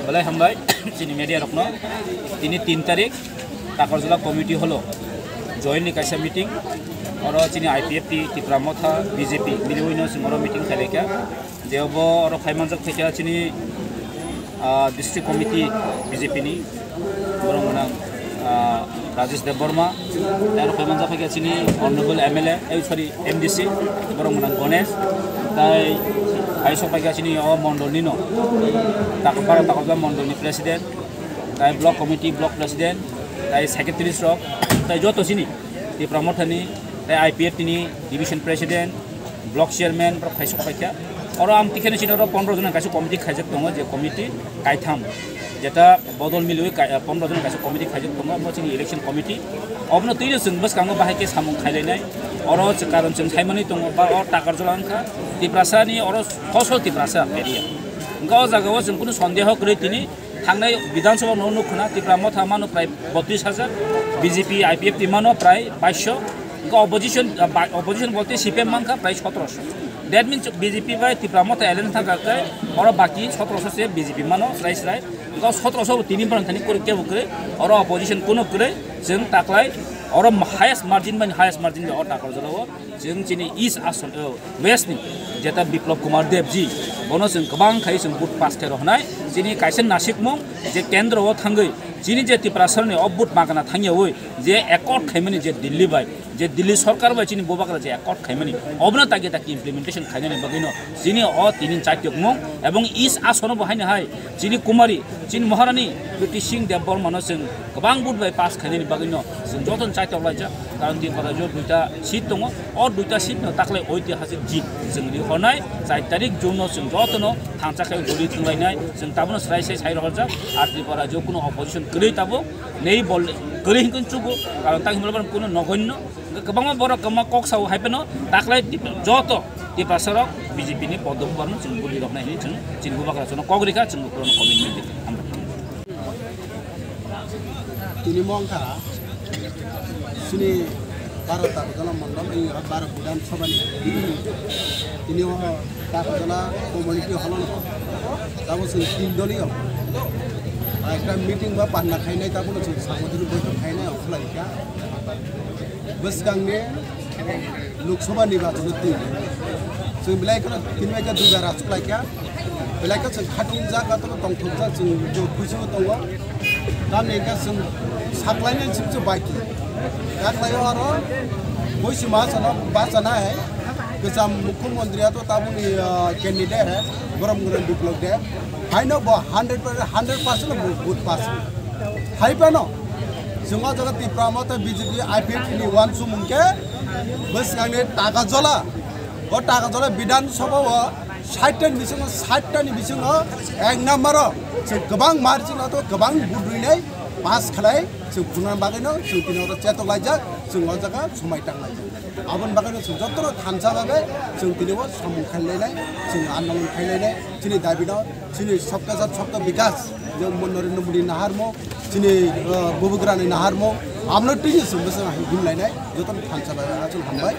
বলে হামবাই চিনি মিডিয়া রকম তিনি 3 তারিখ টাকরজলা কমিটি হলো জয়েন্টলি কাইসা মিটিং और चिनी IPFT त्रिपुरा मथा BJP मिलिवैनो सिंगरो मीटिंग खालेका जेवबो और फाइमानजक फैका चिनी डिस्ट्रिक्ट कमिटी BJP नि बरंगना राजेश देव वर्मा और फाइमानजक फैका चिनी honourable MLA sorry MDC Barangana Ganesh ताई आइसो फैका चिनी ओ मंडलनि नो ताकबा मंडलनि प्रेसिडेंट ताई ब्लॉक कमिटी ब्लॉक प्रेसिडेंट ताई सेक्रेटरी स्ट्रक ताई जतो चिनी Tripura मथानि IPFT ni division president block chairman pro khaisok paikya oro am tikhene chinoro 15 jon kaise committee khaijak tongo je committee kaitham jeta bodol milui 15 jon kaise committee khaijak tongo mo chini election committee obno tuino jeng bas kango bahake samung khailai oro karon jeng thaimani tongo ba or takarjolangkha tiprasa ni oro khosol tiprasa area gao jagao jeng kuno sondeho kre tini थांनाय विधानसभा no खुना त्रिपुरा मथा मानो प्राय 32,000 BJP IPFT मानो प्राय 2200 opposition बोलते CPM मान का प्राय 1700 that means BJP by Tripura मथा एलेन थाका और बाकी 1700 से BJP मानो राइस राय 1700 तीन पर थानी करे के बकरे और ऑपोजिशन कोनो करे जों ताकलाय और हाईएस्ट मार्जिन और ताकर जलाव जों चिनि ईस्ट आसन वेस्ट नि जेता बिप्लब कुमार देव जी बनो जों गोबां खाय जों बुट पास खेर होनाय जिनि कायसन नासिक मं जे केन्द्रआव थांगै जिनि जे त्रिपुरा सरनि अबुट मागना थांयावै जे accord खायमनि J Delhi by J Delhi सरकार बाय चिनि बोबाकरा जे एकॉर्ड खायमनि अबनो तागे ताकि इम्प्लिमेंटेशन खायनानि बगैनो जिनि अ तिनि चात्यक मं एवं ईस्ट आसन बहायनो हाय जिनि कुमारी जिनि महारानी कीर्ति सिंह देव बर्मनो जों गोबां बुट बाय पास खायनानि बगैनो जों जतन चात्यक लायजा कारण त्रिपुरा जो दुइटा सीट दङ और दुइटा सीट न ताकले ऐतिहासिक जीत जोंनि हरनाय 4 तारिख जुन जों जतनो थांचाखाय गलि थुंलायनाय जों ताबनो स्रायसे साइर हरजा आर त्रिपुरा जो कोनो अपोजिशन गलै ताबो नै बल गलै हिंकन चुगो कारण तां हिमलबान कोनो नगण्य गोबां बर गोमा कक्साव हायपेनो ताकलाय जत त्रिपुरा सरक BJP नि पदमपर्न जों गलि रखनाय नि जों चिनबुबाकरा जों कग्रिका जों कोनो कमिटमेन्ट तिनि मंखा सुनि 12 ताकजला मंडल 12 विधानसभा तिनि ताकजला कमिटी हल ताबो जों 3 दलिय একটা মিটিং বা পান্না খাইনাय ताबो जों सामदिनि बैठक खायनाय अखलायका बसगांनि लोकसभा निर्वाचन जों बिलायखौ तिनबायका दुगा रासुलायका बिलायखौ जों खाथुं जागा दंथजा जों जो खुसु दङ गामिका जों साप्लायनि जों बायखि दाख्लायाव आरो बैसिमा सना बासना है गोजाम मुख्यमंत्रियाथ' ताबुनि कैंडिडेट है बरमगुरन बिप्लब दे हाइनो 100% वोट पास हाइबानो जोंहा जगह त्रिपुरा मथा BJP IPFT नि वान सुमुंके बस गांनि टाकाजला और टाकाजला विधानसभा 60 बिसिङाव 60 नि बिसिङाव एक नम्बर जों गोबां मार्जिनाथ' गोबां बुद्रुयनाय पास खालाय जों बुंना बागैनो जों दिनाव चेतक लायजा जों जगह समाय टांलायजा आबन बागैनो जों जत्र थानसा बागे जों दिनाव सामु खालायनाय जों आन्दोलन खालायनाय दिनै दाबिनो दिनै सबका साथ सबका विकास जों नरेन्द्र मोदी नाहारमो दिनै बबुग्रानि नाहारमो आमनो टिनि जों हिमलायनाय जत्र थानसा बागे जों हामबाय